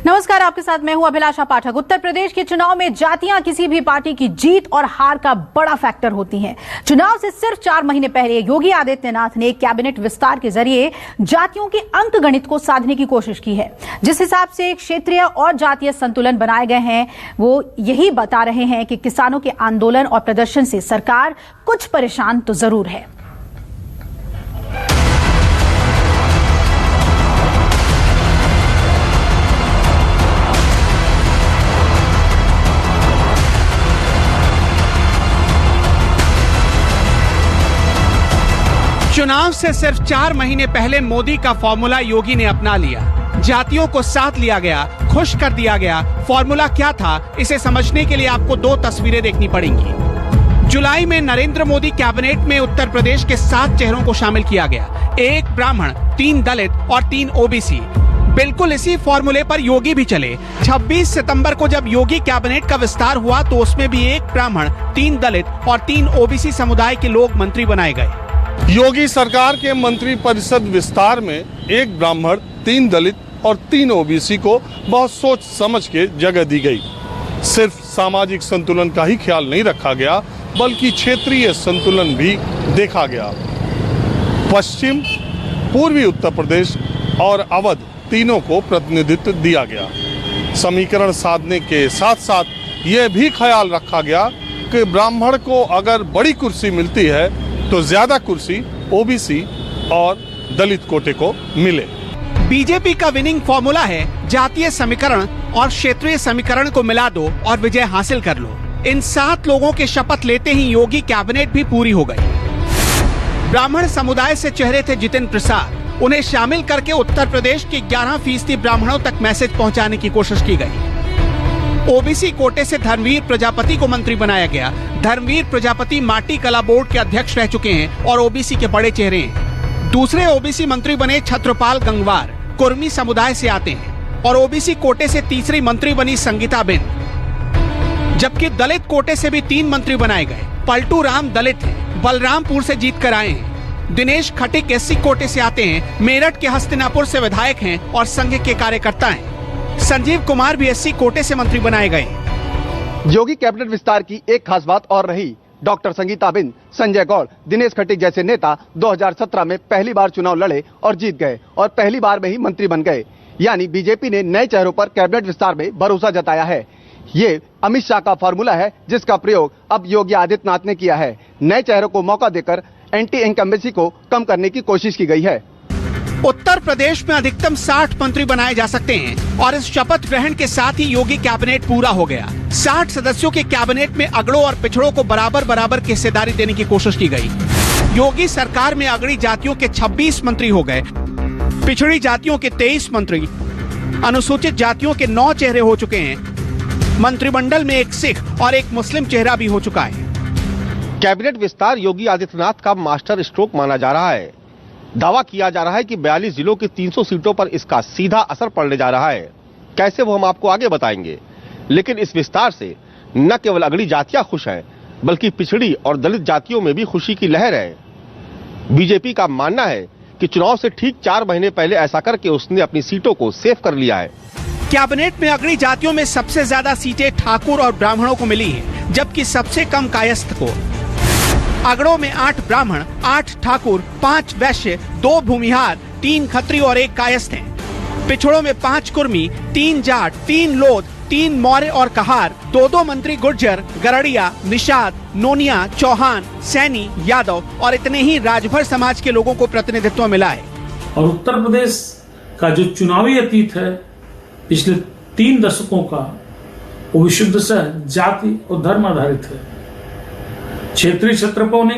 नमस्कार, आपके साथ मैं हूं अभिलाषा पाठक। उत्तर प्रदेश के चुनाव में जातियां किसी भी पार्टी की जीत और हार का बड़ा फैक्टर होती हैं। चुनाव से सिर्फ 4 महीने पहले योगी आदित्यनाथ ने कैबिनेट विस्तार के जरिए जातियों के अंकगणित को साधने की कोशिश की है। जिस हिसाब से क्षेत्रीय और जातीय संतुलन बनाए गए हैं, वो यही बता रहे हैं कि किसानों के आंदोलन और प्रदर्शन से सरकार कुछ परेशान तो जरूर है। चुनाव से सिर्फ 4 महीने पहले मोदी का फॉर्मूला योगी ने अपना लिया। जातियों को साथ लिया गया, खुश कर दिया गया। फॉर्मूला क्या था, इसे समझने के लिए आपको 2 तस्वीरें देखनी पड़ेंगी। जुलाई में नरेंद्र मोदी कैबिनेट में उत्तर प्रदेश के 7 चेहरों को शामिल किया गया। 1 ब्राह्मण, 3 दलित और 3 ओबीसी। बिल्कुल इसी फॉर्मूले पर योगी भी चले। 26 सितंबर को जब योगी कैबिनेट का विस्तार हुआ तो उसमें भी 1 ब्राह्मण, 3 दलित और 3 ओबीसी समुदाय के लोग मंत्री बनाए गए। योगी सरकार के मंत्री परिषद विस्तार में 1 ब्राह्मण, 3 दलित और 3 ओबीसी को बहुत सोच समझ के जगह दी गई। सिर्फ सामाजिक संतुलन का ही ख्याल नहीं रखा गया, बल्कि क्षेत्रीय संतुलन भी देखा गया। पश्चिम, पूर्वी उत्तर प्रदेश और अवध तीनों को प्रतिनिधित्व दिया गया। समीकरण साधने के साथ साथ यह भी ख्याल रखा गया कि ब्राह्मण को अगर बड़ी कुर्सी मिलती है तो ज्यादा कुर्सी ओबीसी और दलित कोटे को मिले। बीजेपी का विनिंग फॉर्मूला है जातीय समीकरण और क्षेत्रीय समीकरण को मिला दो और विजय हासिल कर लो। इन 7 लोगों के शपथ लेते ही योगी कैबिनेट भी पूरी हो गई। ब्राह्मण समुदाय से चेहरे थे जितिन प्रसाद। उन्हें शामिल करके उत्तर प्रदेश के 11% ब्राह्मणों तक मैसेज पहुंचाने की कोशिश की गई। ओबीसी कोटे से धर्मवीर प्रजापति को मंत्री बनाया गया। धर्मवीर प्रजापति माटी कला बोर्ड के अध्यक्ष रह चुके हैं और ओबीसी के बड़े चेहरे हैं। दूसरे ओबीसी मंत्री बने छत्रपाल गंगवार, कुर्मी समुदाय से आते हैं। और ओबीसी कोटे से तीसरी मंत्री बनी संगीताबेन। जबकि दलित कोटे से भी 3 मंत्री बनाए गए। पलटू राम दलित हैं, बलरामपुर से जीत कर आए हैं। दिनेश खटिक एससी कोटे से आते हैं, मेरठ के हस्तिनापुर से विधायक हैं और संघ के कार्यकर्ता हैं। संजीव कुमार भी एससी कोटे से मंत्री बनाए गए। योगी कैबिनेट विस्तार की एक खास बात और रही। डॉक्टर संगीताबेन, संजय गौड़, दिनेश खटिक जैसे नेता 2017 में पहली बार चुनाव लड़े और जीत गए और पहली बार में ही मंत्री बन गए। यानी बीजेपी ने नए चेहरों पर कैबिनेट विस्तार में भरोसा जताया है। ये अमित शाह का फॉर्मूला है, जिसका प्रयोग अब योगी आदित्यनाथ ने किया है। नए चेहरों को मौका देकर एंटी इनकम्बेंसी को कम करने की कोशिश की गई है। उत्तर प्रदेश में अधिकतम 60 मंत्री बनाए जा सकते हैं और इस शपथ ग्रहण के साथ ही योगी कैबिनेट पूरा हो गया। 60 सदस्यों के कैबिनेट में अगड़ों और पिछड़ों को बराबर की हिस्सेदारी देने की कोशिश की गई। योगी सरकार में अगड़ी जातियों के 26 मंत्री हो गए, पिछड़ी जातियों के 23 मंत्री, अनुसूचित जातियों के 9 चेहरे हो चुके हैं। मंत्रिमंडल में 1 सिख और 1 मुस्लिम चेहरा भी हो चुका है। कैबिनेट विस्तार योगी आदित्यनाथ का मास्टर स्ट्रोक माना जा रहा है। दावा किया जा रहा है कि 42 जिलों की 300 सीटों पर इसका सीधा असर पड़ने जा रहा है। कैसे, वो हम आपको आगे बताएंगे। लेकिन इस विस्तार से न केवल अगड़ी जातियां खुश हैं, बल्कि पिछड़ी और दलित जातियों में भी खुशी की लहर है। बीजेपी का मानना है कि चुनाव से ठीक 4 महीने पहले ऐसा करके उसने अपनी सीटों को सेव कर लिया है। कैबिनेट में अगड़ी जातियों में सबसे ज्यादा सीटें ठाकुर और ब्राह्मणों को मिली है, जबकि सबसे कम कायस्थ को। अगड़ों में 8 ब्राह्मण, 8 ठाकुर, 5 वैश्य, 2 भूमिहार, 3 खत्री और 1 कायस्थ हैं। पिछड़ों में 5 कुर्मी, 3 जाट, 3 लोध, 3 मौर्य और कहार, 2 मंत्री गुर्जर, गरड़िया, निषाद, नोनिया, चौहान, सैनी, यादव और इतने ही राजभर समाज के लोगों को प्रतिनिधित्व मिला है। और उत्तर प्रदेश का जो चुनावी अतीत है पिछले 3 दशकों का, वो विशुद्ध से जाति और धर्म आधारित है। क्षेत्रीय क्षेत्रपों ने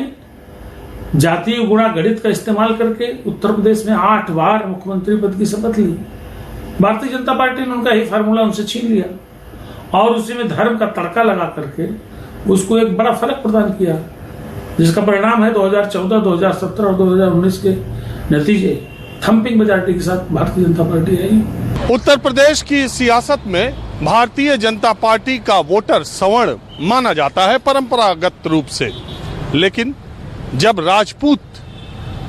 जातीय गुणा गणित का इस्तेमाल करके उत्तर प्रदेश में 8 बार मुख्यमंत्री पद की शपथ ली। भारतीय जनता पार्टी ने उनका ही फार्मूला उनसे छीन लिया और उसी में धर्म का तड़का लगा करके उसको एक बड़ा फर्क प्रदान किया, जिसका परिणाम है 2014, 2017 और 2019 के नतीजे। थंपिंग मेजॉरिटी के साथ भारतीय जनता पार्टी आई। उत्तर प्रदेश की सियासत में भारतीय जनता पार्टी का वोटर सवर्ण माना जाता है परंपरागत रूप से, लेकिन जब राजपूत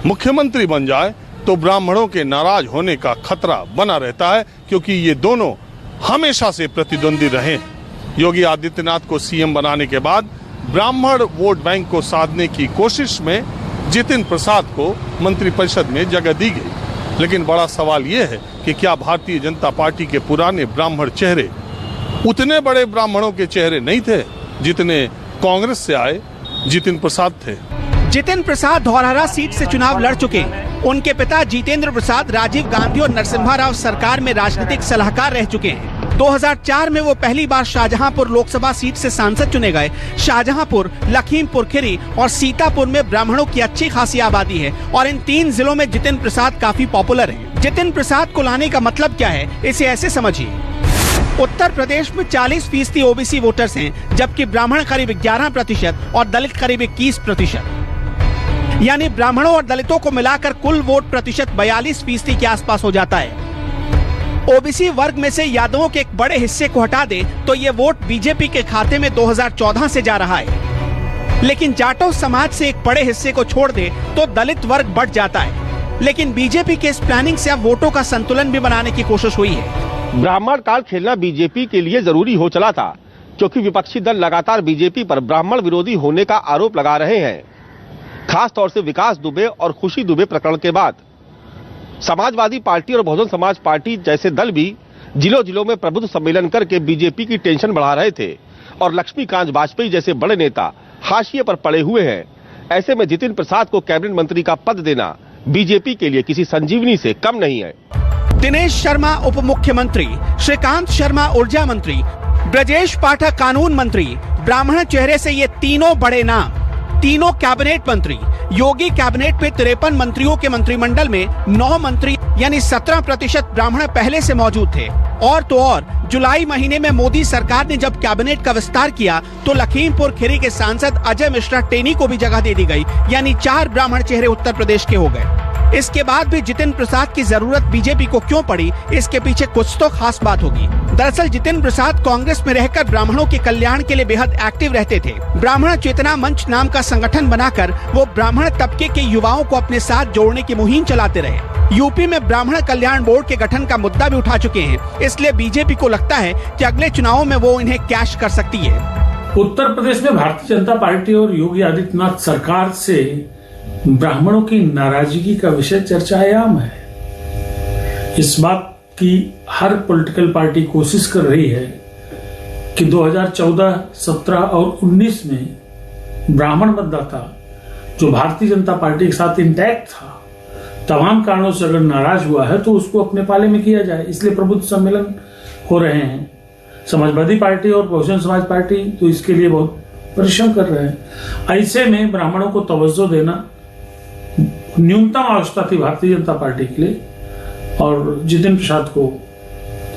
मुख्यमंत्री बन जाए तो ब्राह्मणों के नाराज होने का खतरा बना रहता है, क्योंकि ये दोनों हमेशा से प्रतिद्वंदी रहे हैं। योगी आदित्यनाथ को सीएम बनाने के बाद ब्राह्मण वोट बैंक को साधने की कोशिश में जितिन प्रसाद को मंत्रिपरिषद में जगह दी गई। लेकिन बड़ा सवाल यह है कि क्या भारतीय जनता पार्टी के पुराने ब्राह्मण चेहरे उतने बड़े ब्राह्मणों के चेहरे नहीं थे जितने कांग्रेस से आए जितिन प्रसाद थे। जितिन प्रसाद धौरहरा सीट से चुनाव लड़ चुके हैं। उनके पिता जितेंद्र प्रसाद राजीव गांधी और नरसिम्हा राव सरकार में राजनीतिक सलाहकार रह चुके हैं। 2004 में वो पहली बार शाहजहांपुर लोकसभा सीट से सांसद चुने गए। शाहजहांपुर, लखीमपुर खीरी और सीतापुर में ब्राह्मणों की अच्छी खासी आबादी है और इन 3 जिलों में जितिन प्रसाद काफी पॉपुलर हैं। जितिन प्रसाद को लाने का मतलब क्या है, इसे ऐसे समझिए। उत्तर प्रदेश में 40% ओबीसी वोटर्स हैं, जबकि ब्राह्मण करीब 11% और दलित करीब 21%। यानी ब्राह्मणों और दलितों को मिलाकर कुल वोट प्रतिशत 42% के आसपास हो जाता है। ओबीसी वर्ग में से यादवों के एक बड़े हिस्से को हटा दे तो ये वोट बीजेपी के खाते में 2014 से जा रहा है। लेकिन जाटव समाज से एक बड़े हिस्से को छोड़ दे तो दलित वर्ग बढ़ जाता है। लेकिन बीजेपी के इस प्लानिंग से अब वोटों का संतुलन भी बनाने की कोशिश हुई है। ब्राह्मण कार्ड खेलना बीजेपी के लिए जरूरी हो चला था, क्योंकि विपक्षी दल लगातार बीजेपी पर ब्राह्मण विरोधी होने का आरोप लगा रहे हैं। खास तौर से विकास दुबे और खुशी दुबे प्रकरण के बाद समाजवादी पार्टी और बहुजन समाज पार्टी जैसे दल भी जिलों जिलों में प्रबुद्ध सम्मेलन करके बीजेपी की टेंशन बढ़ा रहे थे और लक्ष्मीकांत वाजपेयी जैसे बड़े नेता हाशिए पर पड़े हुए हैं। ऐसे में जितिन प्रसाद को कैबिनेट मंत्री का पद देना बीजेपी के लिए किसी संजीवनी से कम नहीं है। दिनेश शर्मा उप मुख्यमंत्री, श्रीकांत शर्मा ऊर्जा मंत्री, ब्रजेश पाठक कानून मंत्री, ब्राह्मण चेहरे से ये तीनों बड़े नाम, तीनों कैबिनेट मंत्री। योगी कैबिनेट में 53 मंत्रियों के मंत्रिमंडल में 9 मंत्री यानी 17% ब्राह्मण पहले से मौजूद थे। और तो और जुलाई महीने में मोदी सरकार ने जब कैबिनेट का विस्तार किया तो लखीमपुर खीरी के सांसद अजय मिश्रा टेनी को भी जगह दे दी गई, यानी 4 ब्राह्मण चेहरे उत्तर प्रदेश के हो गए। इसके बाद भी जितिन प्रसाद की जरूरत बीजेपी को क्यों पड़ी, इसके पीछे कुछ तो खास बात होगी। दरअसल जितिन प्रसाद कांग्रेस में रहकर ब्राह्मणों के कल्याण के लिए बेहद एक्टिव रहते थे। ब्राह्मण चेतना मंच नाम का संगठन बनाकर वो ब्राह्मण तबके के युवाओं को अपने साथ जोड़ने की मुहिम चलाते रहे। यूपी में ब्राह्मण कल्याण बोर्ड के गठन का मुद्दा भी उठा चुके हैं, इसलिए बीजेपी को लगता है कि अगले चुनावों में वो इन्हें कैश कर सकती है। उत्तर प्रदेश में भारतीय जनता पार्टी और योगी आदित्यनाथ सरकार से ब्राह्मणों की नाराजगी का विषय चर्चायाम है। इस बात की हर पॉलिटिकल पार्टी कोशिश कर रही है कि 2014, 17 और 19 में ब्राह्मण मतदाता जो भारतीय जनता पार्टी के साथ इंटैक्ट था, तमाम कारणों से अगर नाराज हुआ है तो उसको अपने पाले में किया जाए, इसलिए प्रबुद्ध सम्मेलन हो रहे हैं। समाजवादी पार्टी और बहुजन समाज पार्टी तो इसके लिए बहुत परिश्रम कर रहे हैं। ऐसे में ब्राह्मणों को तवज्जो देना न्यूनतम आवश्यकता थी भारतीय जनता पार्टी के लिए, और जितिन प्रसाद को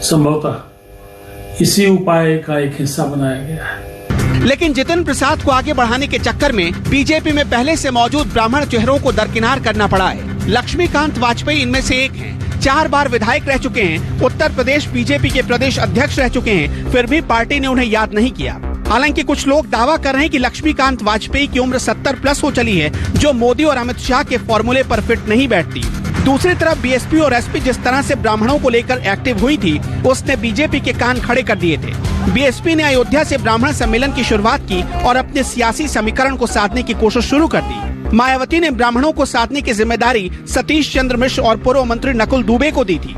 संभवतः इसी उपाय का एक हिस्सा बनाया गया है। लेकिन जितिन प्रसाद को आगे बढ़ाने के चक्कर में बीजेपी में पहले से मौजूद ब्राह्मण चेहरों को दरकिनार करना पड़ा है। लक्ष्मीकांत वाजपेयी इनमें से एक हैं। 4 बार विधायक रह चुके हैं, उत्तर प्रदेश बीजेपी के प्रदेश अध्यक्ष रह चुके हैं, फिर भी पार्टी ने उन्हें याद नहीं किया। हालांकि कुछ लोग दावा कर रहे हैं कि लक्ष्मीकांत वाजपेयी की उम्र 70+ हो चली है, जो मोदी और अमित शाह के फॉर्मूले पर फिट नहीं बैठती। दूसरी तरफ बीएसपी और एसपी जिस तरह से ब्राह्मणों को लेकर एक्टिव हुई थी, उसने बीजेपी के कान खड़े कर दिए थे। बीएसपी ने अयोध्या से ब्राह्मण सम्मेलन की शुरुआत की और अपने सियासी समीकरण को साधने की कोशिश शुरू कर दी। मायावती ने ब्राह्मणों को साधने की जिम्मेदारी सतीश चंद्र मिश्र और पूर्व मंत्री नकुल दुबे को दी थी।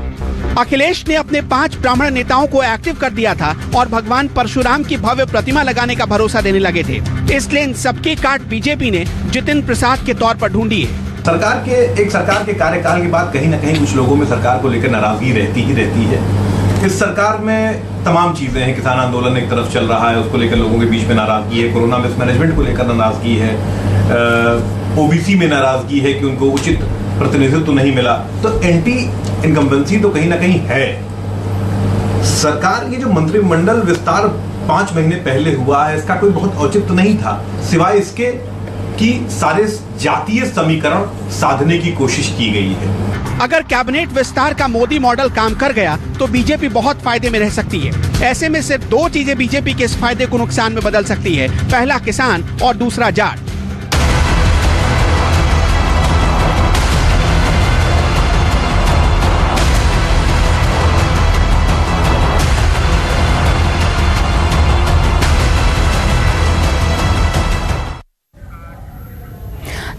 अखिलेश ने अपने 5 ब्राह्मण नेताओं को एक्टिव कर दिया था और भगवान परशुराम की भव्य प्रतिमा लगाने का भरोसा देने लगे थे। इसलिए इन सबकी काट बीजेपी ने जितिन प्रसाद के तौर पर ढूंढी है। सरकार के कार्यकाल के बाद कहीं न कहीं कुछ लोगों में सरकार को लेकर नाराजगी रहती है। इस सरकार में तमाम चीजें हैं। किसान आंदोलन एक तरफ चल रहा है, उसको लेकर लोगों के बीच में नाराजगी है। कोरोना मिसमैनेजमेंट को लेकर नाराजगी है। ओबीसी में नाराजगी है कि उनको उचित प्रतिनिधित्व तो नहीं मिला। तो एंटी इनकम्बेंसी तो कहीं ना कहीं है। सरकार की जो मंत्रिमंडल विस्तार 5 महीने पहले हुआ है, इसका कोई बहुत औचित्य नहीं था, सिवाय इसके कि सारे जातीय समीकरण साधने की कोशिश की गई है। अगर कैबिनेट विस्तार का मोदी मॉडल काम कर गया तो बीजेपी बहुत फायदे में रह सकती है। ऐसे में सिर्फ 2 चीजें बीजेपी के इस फायदे को नुकसान में बदल सकती है, पहला किसान और दूसरा जाट।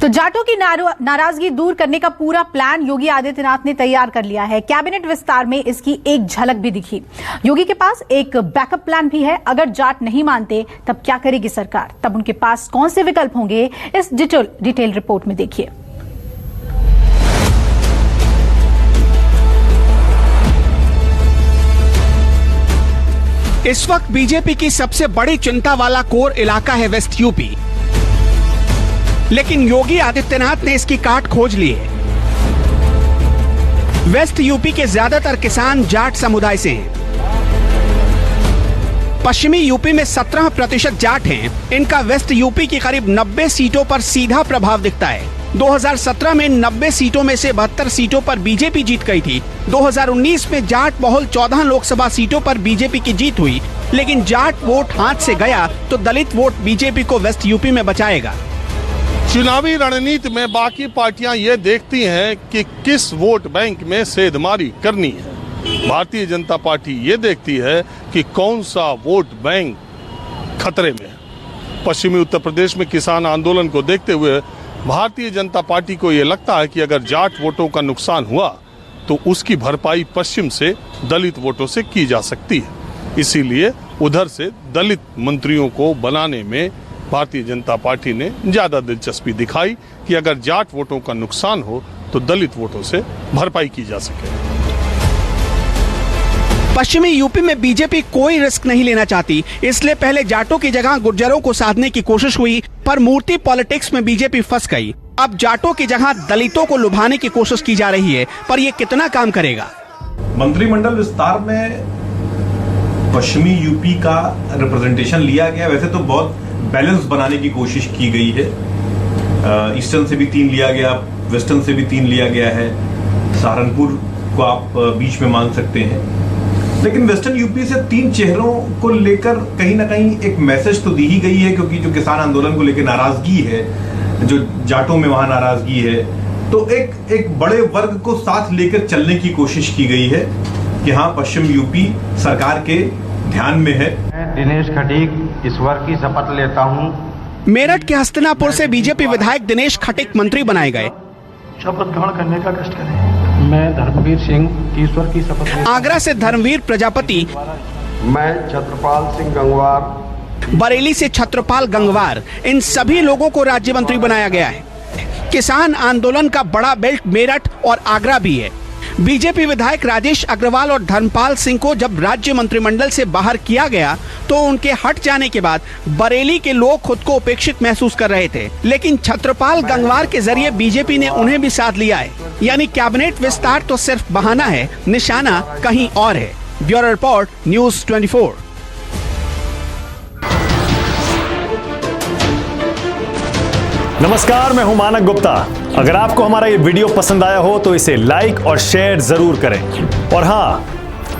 तो जाटों की नाराजगी दूर करने का पूरा प्लान योगी आदित्यनाथ ने तैयार कर लिया है। कैबिनेट विस्तार में इसकी एक झलक भी दिखी। योगी के पास एक बैकअप प्लान भी है। अगर जाट नहीं मानते तब क्या करेगी सरकार, तब उनके पास कौन से विकल्प होंगे, इस डिटेल रिपोर्ट में देखिए। इस वक्त बीजेपी की सबसे बड़ी चिंता वाला कोर इलाका है वेस्ट यूपी, लेकिन योगी आदित्यनाथ ने इसकी काट खोज ली है। वेस्ट यूपी के ज्यादातर किसान जाट समुदाय से हैं। पश्चिमी यूपी में 17% जाट हैं। इनका वेस्ट यूपी की करीब 90 सीटों पर सीधा प्रभाव दिखता है। 2017 में 90 सीटों में से 72 सीटों पर बीजेपी जीत गई थी। 2019 में जाट बहुल 14 लोकसभा सीटों पर बीजेपी की जीत हुई, लेकिन जाट वोट हाथ से गया तो दलित वोट बीजेपी को वेस्ट यूपी में बचाएगा। चुनावी रणनीति में बाकी पार्टियां ये देखती हैं कि किस वोट बैंक में सेंधमारी करनी है। भारतीय जनता पार्टी ये देखती है कि कौन सा वोट बैंक खतरे में है। पश्चिमी उत्तर प्रदेश में किसान आंदोलन को देखते हुए भारतीय जनता पार्टी को ये लगता है कि अगर जाट वोटों का नुकसान हुआ तो उसकी भरपाई पश्चिम से दलित वोटों से की जा सकती है। इसीलिए उधर से दलित मंत्रियों को बनाने में भारतीय जनता पार्टी ने ज्यादा दिलचस्पी दिखाई कि अगर जाट वोटों का नुकसान हो तो दलित वोटों से भरपाई की जा सके। पश्चिमी यूपी में बीजेपी कोई रिस्क नहीं लेना चाहती, इसलिए पहले जाटों की जगह गुर्जरों को साधने की कोशिश हुई, पर मूर्ति पॉलिटिक्स में बीजेपी फंस गई। अब जाटों की जगह दलितों को लुभाने की कोशिश की जा रही है, पर यह कितना काम करेगा? मंत्रिमंडल विस्तार में पश्चिमी यूपी का रिप्रेजेंटेशन लिया गया। वैसे तो बहुत बैलेंस बनाने की कोशिश की गई है। ईस्टर्न से भी 3 लिया गया, वेस्टर्न से भी 3 लिया गया है, सहारनपुर को आप बीच में मान सकते हैं। लेकिन वेस्टर्न यूपी से 3 चेहरों को लेकर कहीं ना कहीं एक मैसेज तो दी ही गई है, क्योंकि जो किसान आंदोलन को लेकर नाराजगी है, जो जाटों में वहां नाराजगी है, तो एक बड़े वर्ग को साथ लेकर चलने की कोशिश की गई है कि हाँ, पश्चिम यूपी सरकार के ध्यान में है। मैं दिनेश खटीक ईश्वर की शपथ लेता हूँ। मेरठ के हस्तिनापुर से बीजेपी विधायक दिनेश खटीक मंत्री बनाए गए। शपथ ग्रहण करने का कष्ट करें। मैं धर्मवीर सिंह ईश्वर की शपथ। आगरा से धर्मवीर प्रजापति। मैं छत्रपाल सिंह गंगवार। बरेली से छत्रपाल गंगवार। इन सभी लोगों को राज्य मंत्री बनाया गया है। किसान आंदोलन का बड़ा बेल्ट मेरठ और आगरा भी है। बीजेपी विधायक राजेश अग्रवाल और धर्मपाल सिंह को जब राज्य मंत्रिमंडल से बाहर किया गया तो उनके हट जाने के बाद बरेली के लोग खुद को उपेक्षित महसूस कर रहे थे, लेकिन छत्रपाल गंगवार के जरिए बीजेपी ने उन्हें भी साथ लिया है। यानी कैबिनेट विस्तार तो सिर्फ बहाना है, निशाना कहीं और है। Bureau report, news 24। नमस्कार, मैं हूं मानक गुप्ता। अगर आपको हमारा ये वीडियो पसंद आया हो तो इसे लाइक और शेयर जरूर करें, और हाँ,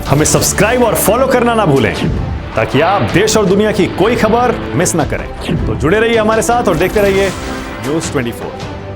हमें सब्सक्राइब और फॉलो करना ना भूलें ताकि आप देश और दुनिया की कोई खबर मिस ना करें। तो जुड़े रहिए हमारे साथ और देखते रहिए न्यूज़ 24।